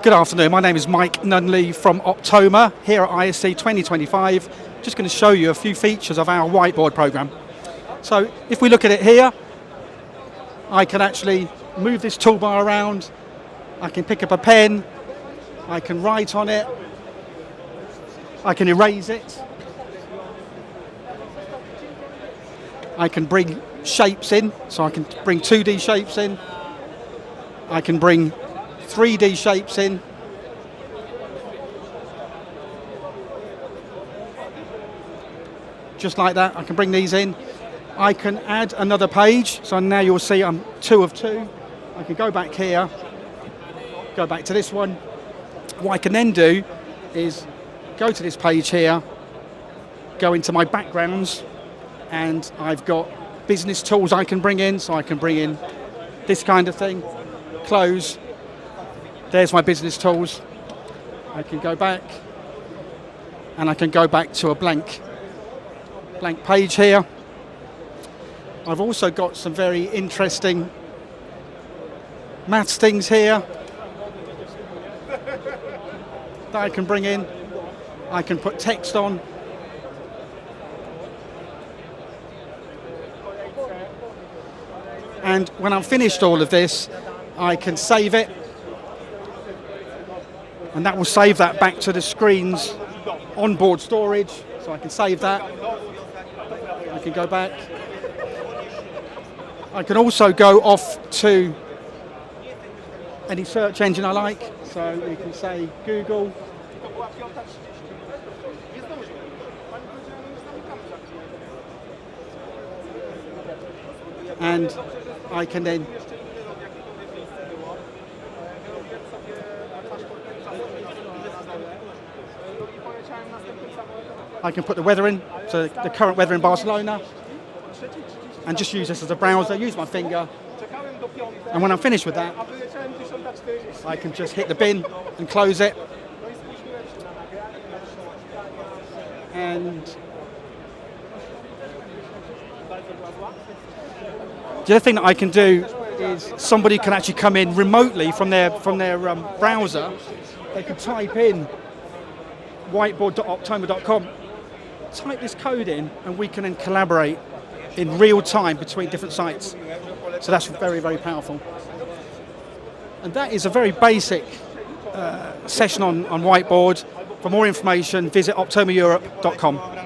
Good afternoon, my name is Mike Nunley from Optoma here at ISE 2025. Just going to show you a few features of our whiteboard program. So if we look at it here, I can actually move this toolbar around, I can pick up a pen, I can write on it, I can erase it, I can bring shapes in, so I can bring 2D shapes in, I can bring 3D shapes in, just like that. I can bring these in. I can add another page, so now you'll see I'm 2 of 2. I can go back here, go back to this one. What I can then do is go to this page here, go into my backgrounds, and I've got business tools I can bring in, so I can bring in this kind of thing, close. There's my business tools. I can go back, and I can go back to a blank page here. I've also got some very interesting maths things here that I can bring in. I can put text on. And when I'm finished all of this, I can save it. And that will save that back to the screen's onboard storage. So I can save that. I can go back. I can also go off to any search engine I like. So we can say Google. And I can then put the weather in, so the current weather in Barcelona, and just use this as a browser, use my finger, and when I'm finished with that, I can just hit the bin and close it. And the other thing that I can do is somebody can actually come in remotely from their browser. They can type in whiteboard.optoma.com, type this code in, and we can then collaborate in real time between different sites. So that's very, very powerful. And that is a very basic session on Whiteboard. For more information, visit optomaeurope.com.